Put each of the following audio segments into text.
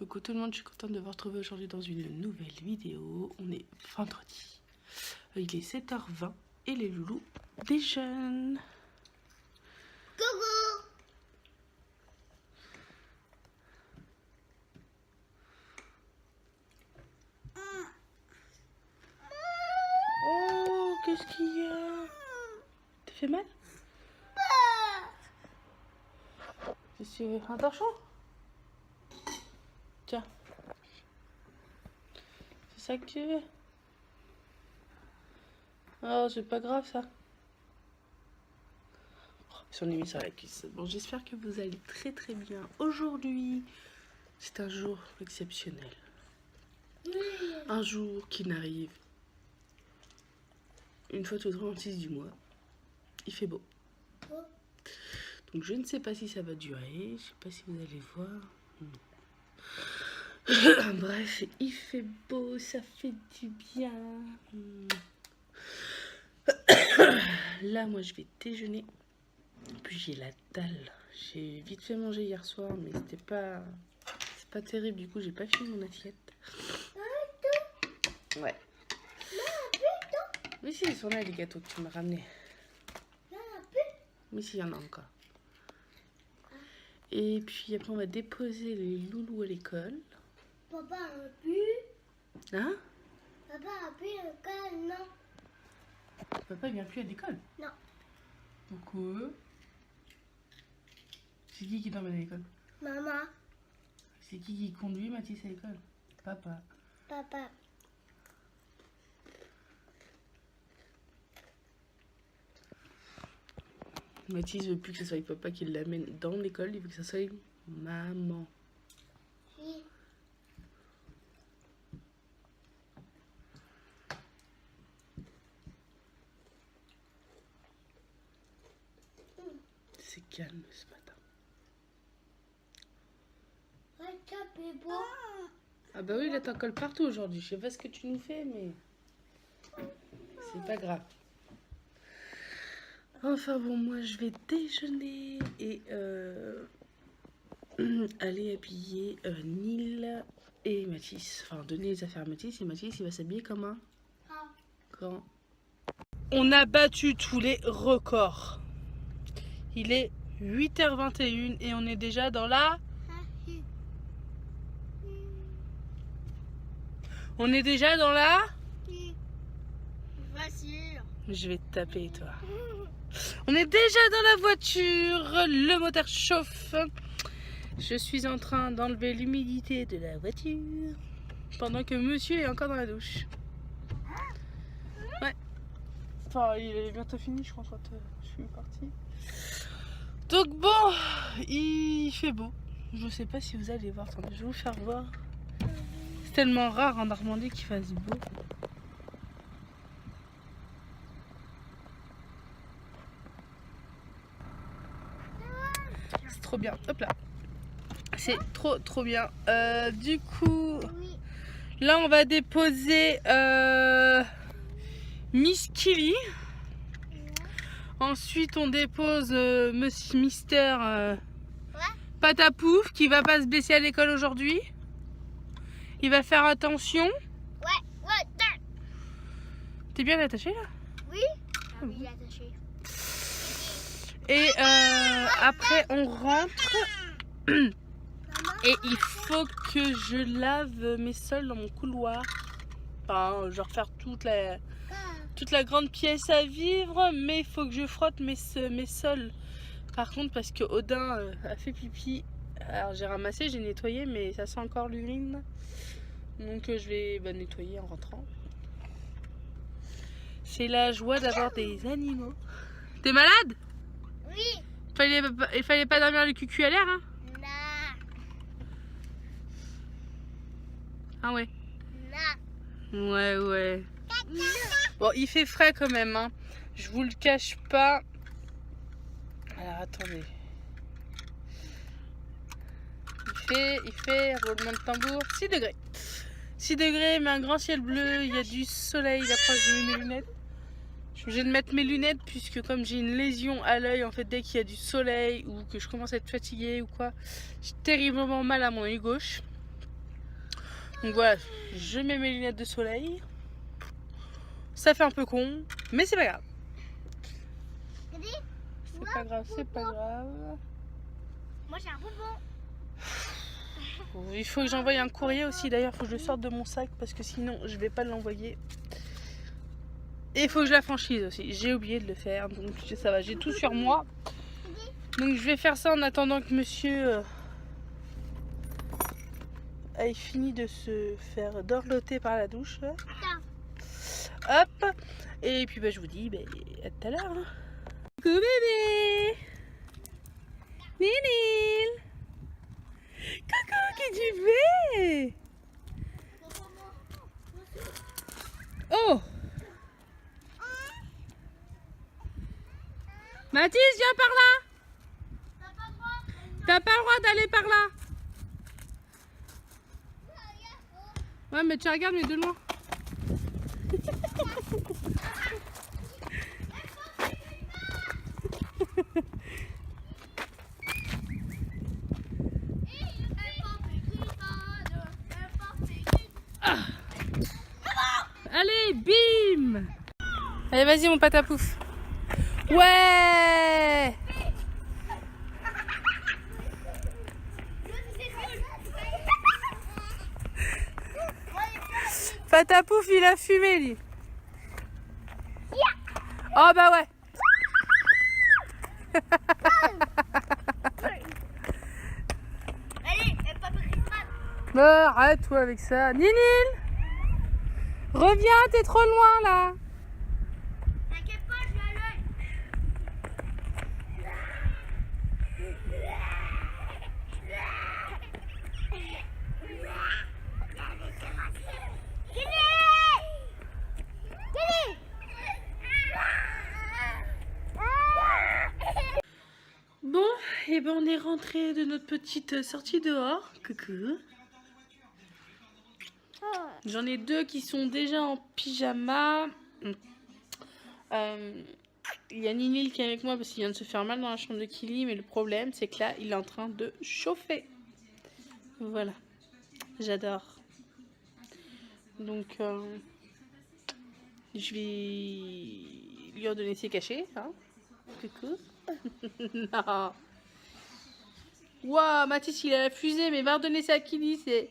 Coucou tout le monde, je suis contente de vous retrouver aujourd'hui dans une nouvelle vidéo. On est vendredi. Il est 7h20 et les loulous déjeunent. Coucou. Oh, qu'est-ce qu'il y a? T'as fait mal? Qu'est-ce que tu veux? Un torchon? Tiens. C'est ça que tu veux? Oh, c'est pas grave ça. On est mis sur la cuisse. Bon, j'espère que vous allez très très bien. Aujourd'hui, c'est un jour exceptionnel. Un jour qui n'arrive une fois tous les 36 du mois. Il fait beau. Donc je ne sais pas si ça va durer. Je sais pas si vous allez voir. Bref, il fait beau, ça fait du bien. Là, moi, je vais déjeuner. Puis j'ai la dalle. J'ai vite fait manger hier soir, mais c'est pas terrible. Du coup, j'ai pas fini mon assiette. Ouais. Oui, si, ils sont là les gâteaux que tu m'as ramenés. Oui, si, il y en a encore. Et puis après, on va déposer les loulous à l'école. Papa a pu. Hein? Papa a pu l'école, non. Papa, il vient plus à l'école? Non. Pourquoi? C'est qui t'emmène à l'école? Maman. C'est qui conduit Mathis à l'école? Papa. Papa. Mathis veut plus que ce soit papa qui l'amène dans l'école, il veut que ce soit maman. Oui. C'est calme ce matin. Ah bah oui, là t'en colles partout aujourd'hui. Je sais pas ce que tu nous fais, mais c'est pas grave. Enfin bon, moi je vais déjeuner et aller habiller Neil et Mathis. Enfin, donner les affaires à Mathis et Mathis il va s'habiller comme un grand. On a battu tous les records. Il est 8h21 et on est déjà dans la... On est déjà dans la... Voiture. Je vais te taper, toi. On est déjà dans la voiture. Le moteur chauffe. Je suis en train d'enlever l'humidité de la voiture. Pendant que monsieur est encore dans la douche. Ouais. Enfin, il est bientôt fini, je crois, quand je suis partie. Donc bon, il fait beau. Je sais pas si vous allez voir. Attendez, je vais vous faire voir. C'est tellement rare en Normandie qu'il fasse beau. C'est trop bien. Hop là. C'est trop bien. Du coup, Oui. là on va déposer Miss Killy. Ensuite on dépose Mister Patapouf qui va pas se blesser à l'école aujourd'hui. Il va faire attention. Ouais. T'es bien attaché là? Oui. Ah oui, il est attaché. Et après on rentre. Maman. Et il faut que je lave mes sols dans mon couloir. Enfin, je vais refaire toute la grande pièce à vivre, mais il faut que je frotte mes sols. Par contre, parce que Odin a fait pipi. Alors j'ai ramassé, j'ai nettoyé, mais ça sent encore l'urine. Donc je vais nettoyer en rentrant. C'est la joie d'avoir des animaux. T'es malade? Oui. Il fallait pas dormir le cucu à l'air, hein? Ah ouais. Non. Ouais. Bon, il fait frais quand même, hein. Je vous le cache pas. Alors, attendez. Il fait, roulement de tambour, 6 degrés. 6 degrés, mais un grand ciel bleu, il y a du soleil. Après, j'ai mis mes lunettes. Je suis obligée de mettre mes lunettes puisque comme j'ai une lésion à l'œil, en fait, dès qu'il y a du soleil ou que je commence à être fatiguée ou quoi, j'ai terriblement mal à mon œil gauche. Donc voilà, je mets mes lunettes de soleil. Ça fait un peu con, mais c'est pas grave. C'est pas grave, c'est pas grave. Moi j'ai un bonbon. Bon, il faut que j'envoie un courrier aussi. D'ailleurs, il faut que je le sorte de mon sac parce que sinon, je vais pas l'envoyer. Et il faut que je la franchise aussi. J'ai oublié de le faire, donc ça va. J'ai tout sur moi. Donc je vais faire ça en attendant que monsieur ait fini de se faire dorloter par la douche. Hop. Et puis bah, je vous dis à tout à l'heure. Hein. Coucou bébé. Ninil. Coucou, qu'est-ce que tu fais? Oh. Mathis, viens par là. T'as pas le droit d'aller par là. Ouais, mais tu regardes, mais de loin. Ah. Allez, bim. Allez, vas-y, mon patapouf. Ouais. Patapouf, il a fumé, lui. Oh, bah ouais. Bah, arrête-toi avec ça. Ninil, reviens, t'es trop loin, là. T'inquiète pas, je vais à l'œil. Bon, et ben on est rentré de notre petite sortie dehors. Coucou. J'en ai deux qui sont déjà en pyjama. Il y a Ninil qui est avec moi parce qu'il vient de se faire mal dans la chambre de Kili. Mais le problème, c'est que là, il est en train de chauffer. Voilà. J'adore. Donc, je vais lui redonner ses cachets. Hein. Coucou. Non. Waouh, Mathis, il a la fusée, mais va redonner ça à Kili. C'est...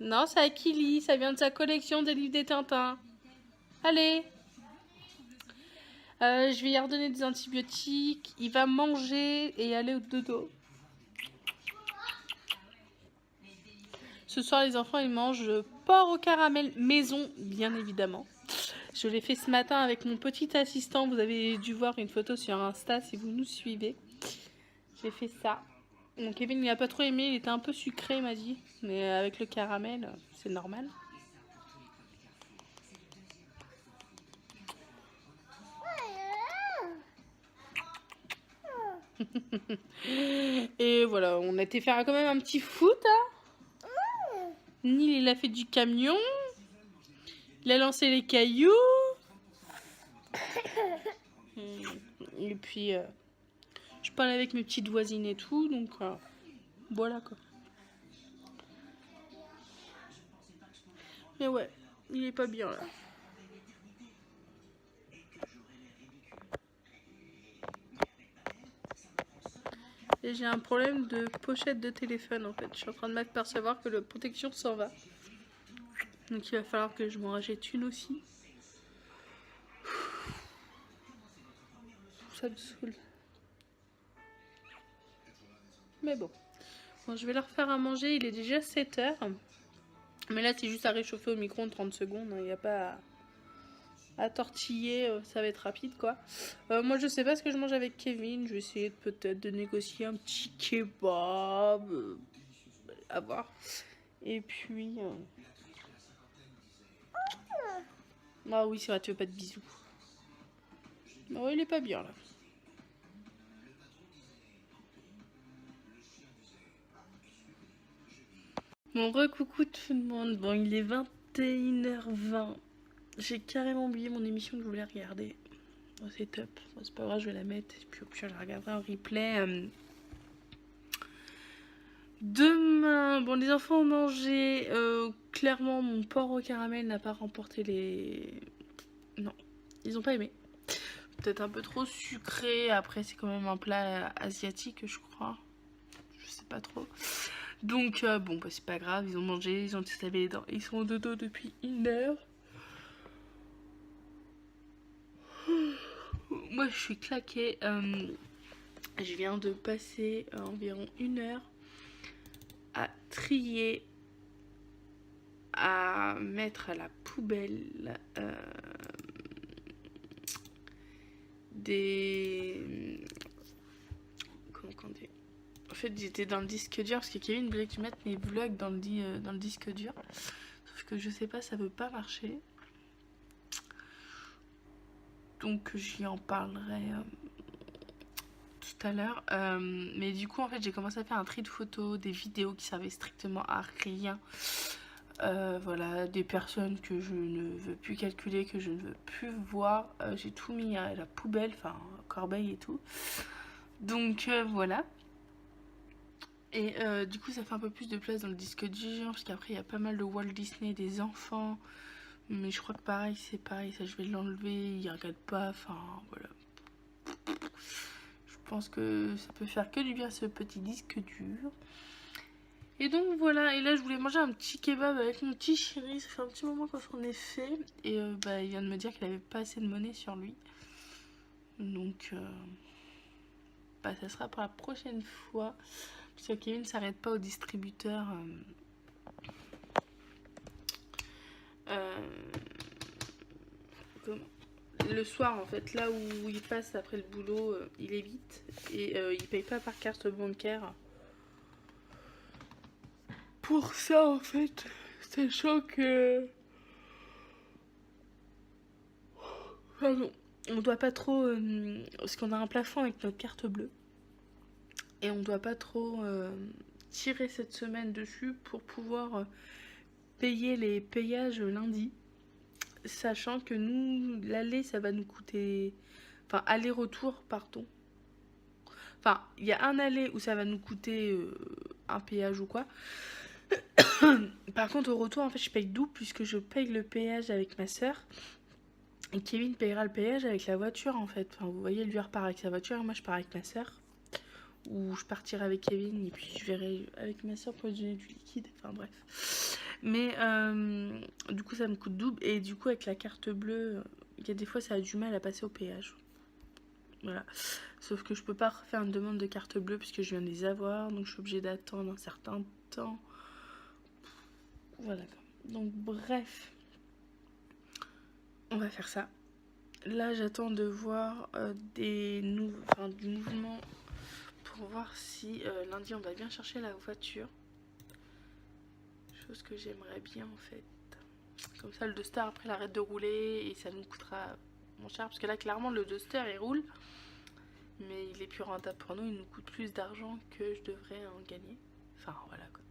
Non, c'est à Kili. Ça vient de sa collection des livres des Tintins. Allez. Je vais y redonner des antibiotiques. Il va manger et aller au dodo. Ce soir, les enfants, ils mangent porc au caramel maison, bien évidemment. Je l'ai fait ce matin avec mon petit assistant. Vous avez dû voir une photo sur Insta si vous nous suivez. J'ai fait ça. Donc Kevin, il n'a pas trop aimé. Il était un peu sucré, il m'a dit. Mais avec le caramel, c'est normal. Et voilà, on a été faire quand même un petit foot. Hein. Nil, il a fait du camion. Il a lancé les cailloux. Et puis, je parle avec mes petites voisines et tout. Donc, voilà quoi. Mais ouais, il est pas bien là. Et j'ai un problème de pochette de téléphone en fait. Je suis en train de m'apercevoir que la protection s'en va. Donc il va falloir que je m'en rachète une aussi. Ça me saoule. Mais bon. Bon, je vais leur faire à manger. Il est déjà 7 h. Mais là, c'est juste à réchauffer au micro-ondes 30 secondes. Il n'y a pas à tortiller. Ça va être rapide, quoi. Moi, je sais pas ce que je mange avec Kevin. Je vais essayer peut-être de négocier un petit kebab. À voir. Et puis... Ah oui, c'est vrai, tu veux pas de bisous. Oh, il est pas bien, là. Bon, recoucou tout le monde. Bon, il est 21h20. J'ai carrément oublié mon émission que je voulais regarder. Oh, c'est top. Bon, c'est pas grave, je vais la mettre. Et puis au pire, je la regarderai en replay. Demain, bon, les enfants ont mangé. Clairement, mon porc au caramel n'a pas remporté les... Non, ils ont pas aimé. Peut-être un peu trop sucré. Après, c'est quand même un plat asiatique, je crois. Je sais pas trop. Donc, bon, bah, c'est pas grave. Ils ont mangé, ils ont tous lavé les dents. Ils sont au dodo depuis 1 heure. Moi, je suis claquée. Je viens de passer environ 1 heure à trier, à mettre à la poubelle des... Comment on dit? En fait, j'étais dans le disque dur parce que Kevin voulait que je mette mes vlogs dans le disque dur. Sauf que je sais pas, ça veut pas marcher. Donc j'y en parlerai tout à l'heure. Mais du coup, en fait, j'ai commencé à faire un tri de photos, des vidéos qui servaient strictement à rien. Voilà, des personnes que je ne veux plus calculer, que je ne veux plus voir. J'ai tout mis à la poubelle, enfin, corbeille et tout. Donc voilà. Et du coup, ça fait un peu plus de place dans le disque dur, parce qu'après, il y a pas mal de Walt Disney, des enfants. Mais je crois que pareil, c'est pareil, ça je vais l'enlever, il regarde pas, enfin voilà. Je pense que ça peut faire que du bien ce petit disque dur. Et donc voilà, et là je voulais manger un petit kebab avec mon petit chéri, ça fait un petit moment qu'on s'en est fait. Et bah, il vient de me dire qu'il avait pas assez de monnaie sur lui. Donc bah, ça sera pour la prochaine fois. Parce que Kevin ne s'arrête pas au distributeur. Le soir en fait, là où il passe après le boulot, il évite. Et il paye pas par carte bancaire. Pour ça en fait, sachant que... Pardon, on doit pas trop... parce qu'on a un plafond avec notre carte bleue. Et on doit pas trop tirer cette semaine dessus pour pouvoir payer les payages lundi. Sachant que nous, l'aller, ça va nous coûter... Enfin, aller-retour, pardon. Enfin, il y a un aller où ça va nous coûter un péage ou quoi. Par contre, au retour, en fait, je paye double puisque je paye le péage avec ma soeur. Et Kevin payera le péage avec la voiture, en fait. Enfin, vous voyez, lui repart avec sa voiture et moi, je pars avec ma soeur. Ou je partirai avec Kevin et puis je verrai avec ma soeur pour lui donner du liquide. Enfin, bref. Mais du coup, ça me coûte double. Et du coup, avec la carte bleue, il y a des fois, ça a du mal à passer au péage. Voilà. Sauf que je peux pas refaire une demande de carte bleue puisque je viens de les avoir. Donc, je suis obligée d'attendre un certain temps. Voilà. Donc, bref. On va faire ça. Là, j'attends de voir du mouvement pour voir si lundi, on va bien chercher la voiture. Chose que j'aimerais bien, en fait. Comme ça, le Duster, après, il arrête de rouler et ça nous coûtera moins cher. Parce que là, clairement, le Duster, il roule. Mais il est plus rentable pour nous. Il nous coûte plus d'argent que je devrais en gagner. Enfin, voilà, quoi.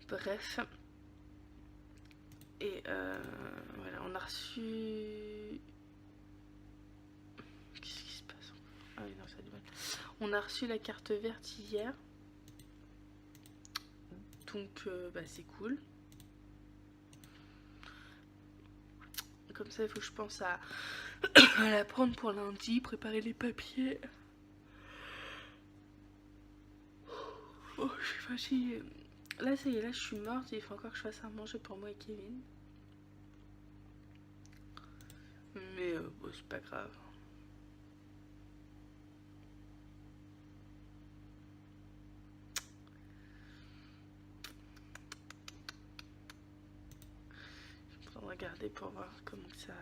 Bref. Et voilà, on a reçu... Qu'est-ce qui se passe? Ah oui, non, ça a du mal. On a reçu la carte verte hier. Donc, bah, c'est cool. Comme ça, il faut que je pense à la prendre pour lundi, préparer les papiers. Oh, je suis fatiguée. Là, ça y est, là, je suis morte. Il faut encore que je fasse à manger pour moi et Kevin. Mais bon, c'est pas grave. Je vais regarder pour voir comment ça...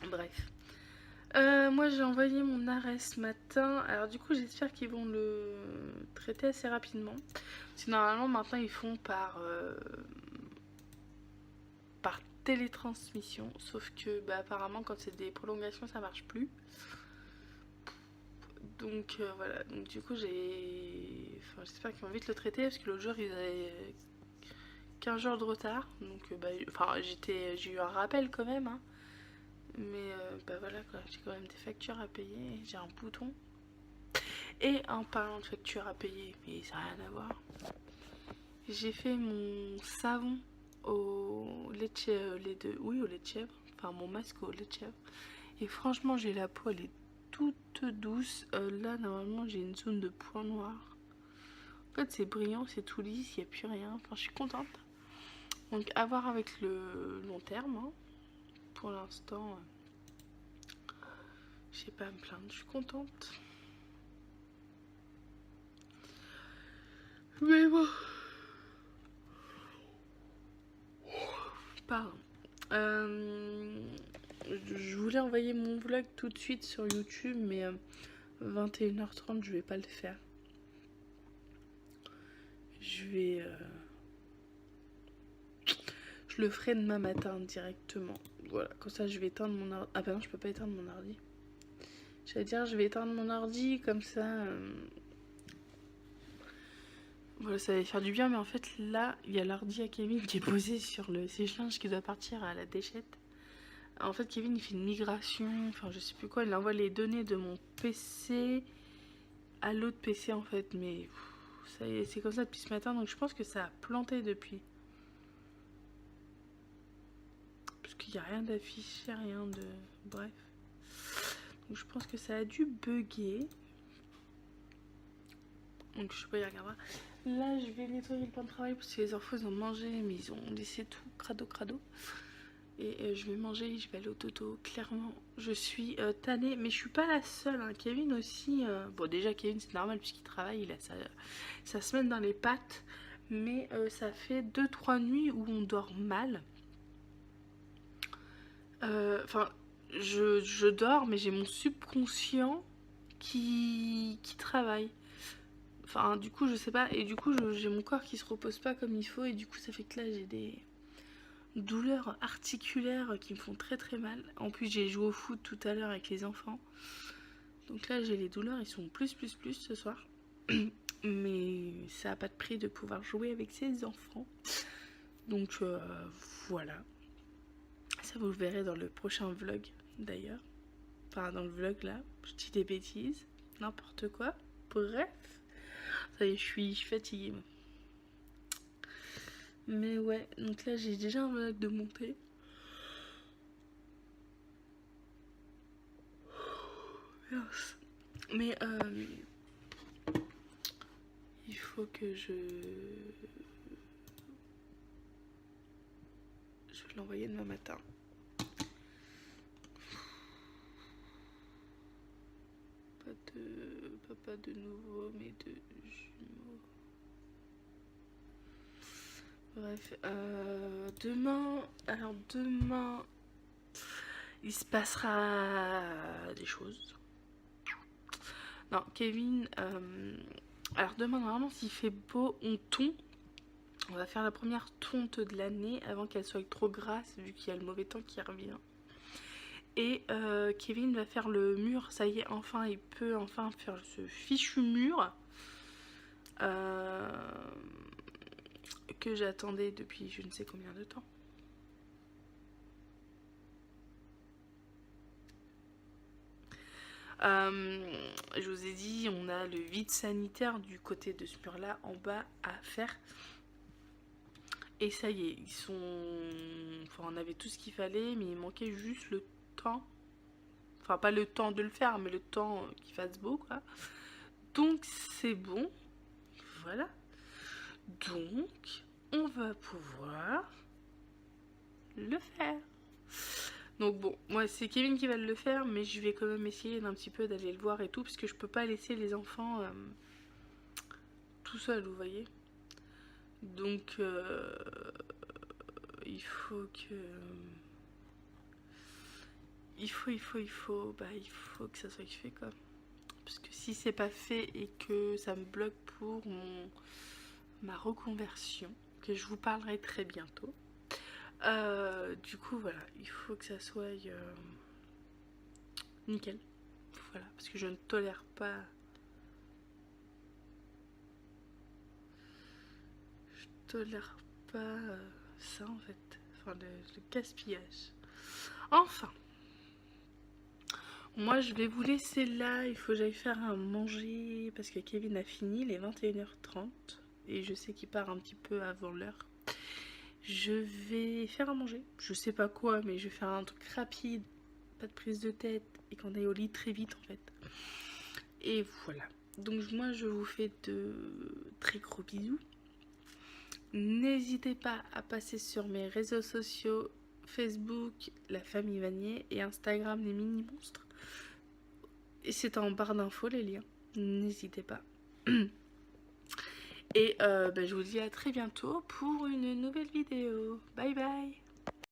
Bref. Moi j'ai envoyé mon arrêt ce matin. Alors du coup j'espère qu'ils vont le traiter assez rapidement. Parce que normalement maintenant ils font par télétransmission. Sauf que bah, apparemment quand c'est des prolongations ça marche plus. Donc voilà. Donc du coup j'espère qu'ils vont vite le traiter. Parce que l'autre jour ils avaient 15 jours de retard. Donc j'ai eu un rappel quand même. Hein. Mais bah voilà quoi, j'ai quand même des factures à payer, j'ai un bouton. Et en parlant de factures à payer, mais ça n'a rien à voir, j'ai fait mon savon au lait de chèvre, oui, au lait de chèvre, enfin mon masque au lait de chèvre. Et franchement, j'ai la peau, elle est toute douce. Là, normalement, j'ai une zone de points noirs. En fait, c'est brillant, c'est tout lisse, il n'y a plus rien. Enfin, je suis contente. Donc, à voir avec le long terme. Hein. Pour l'instant, je sais pas à me plaindre, je suis contente. Mais bon. Pardon. Je voulais envoyer mon vlog tout de suite sur YouTube, mais 21h30, je vais pas le faire. Je le ferai demain matin directement. Voilà, comme ça je vais éteindre mon ordi. Ah bah non, je peux pas éteindre mon ordi. J'allais dire, je vais éteindre mon ordi, comme ça... Voilà, ça va faire du bien, mais en fait, là, il y a l'ordi à Kevin qui est posé sur le sèche-linge qui doit partir à la déchette. En fait, Kevin, il fait une migration, enfin, je sais plus quoi, il envoie les données de mon PC à l'autre PC, en fait, mais ça y est, c'est comme ça depuis ce matin, donc je pense que ça a planté depuis. Parce qu'il n'y a rien d'affiché, rien de... Bref. Donc je pense que ça a dû bugger. Donc je sais pas, il regardera. Là, je vais nettoyer le plan de travail parce que les enfants, ils ont mangé, mais ils ont laissé tout crado. Et je vais manger, je vais aller au dodo. Clairement, je suis tannée, mais je suis pas la seule. Hein. Kevin aussi. Bon, déjà, Kevin, c'est normal puisqu'il travaille, il a sa semaine dans les pattes. Mais ça fait 2-3 nuits où on dort mal. Enfin, je dors, mais j'ai mon subconscient qui travaille. Enfin, du coup, je sais pas. Et du coup, j'ai mon corps qui se repose pas comme il faut. Et du coup, ça fait que là, j'ai des douleurs articulaires qui me font très mal. En plus, j'ai joué au foot tout à l'heure avec les enfants. Donc là, j'ai les douleurs. Ils sont plus ce soir. Mais ça n'a pas de prix de pouvoir jouer avec ses enfants. Donc voilà. Ça, vous le verrez dans le prochain vlog, d'ailleurs. Enfin, dans le vlog, là. Je dis des bêtises. N'importe quoi. Bref. Ça y est, je suis fatiguée. Mais ouais, donc là j'ai déjà un vlog de monter. Mais il faut que je vais l'envoyer demain matin. Pas de nouveau, mais de jumeaux. Bref, demain, il se passera des choses. Non, Kevin, alors demain, normalement, s'il fait beau, on tond. On va faire la première tonte de l'année avant qu'elle soit trop grasse, vu qu'il y a le mauvais temps qui revient. Et Kevin va faire le mur, ça y est, enfin, il peut enfin faire ce fichu mur. Que j'attendais depuis je ne sais combien de temps. Je vous ai dit, on a le vide sanitaire du côté de ce mur là en bas à faire. Et ça y est, ils sont... Enfin, on avait tout ce qu'il fallait, mais il manquait juste le temps. Enfin, pas le temps de le faire, mais le temps qu'il fasse beau, quoi. Donc, c'est bon. Voilà. Donc, on va pouvoir le faire. Donc bon, moi c'est Kevin qui va le faire, mais je vais quand même essayer d'un petit peu d'aller le voir et tout, parce que je peux pas laisser les enfants tout seuls, vous voyez. Donc il faut que... Il faut que ça soit fait quoi. Parce que si c'est pas fait et que ça me bloque pour ma reconversion, que je vous parlerai très bientôt, du coup voilà, il faut que ça soit nickel. Voilà, parce que je ne tolère pas... ça en fait. Enfin, le gaspillage. Enfin, Moi, je vais vous laisser là. Il faut que j'aille faire à manger parce que Kevin a fini, il est 21h30 et je sais qu'il part un petit peu avant l'heure. Je vais faire à manger. Je sais pas quoi, mais je vais faire un truc rapide, pas de prise de tête et qu'on aille au lit très vite en fait. Et voilà. Donc moi, je vous fais de très gros bisous. N'hésitez pas à passer sur mes réseaux sociaux, Facebook, la famille Vanier et Instagram, les mini monstres. Et c'est en barre d'infos les liens. N'hésitez pas. Et je vous dis à très bientôt pour une nouvelle vidéo. Bye bye.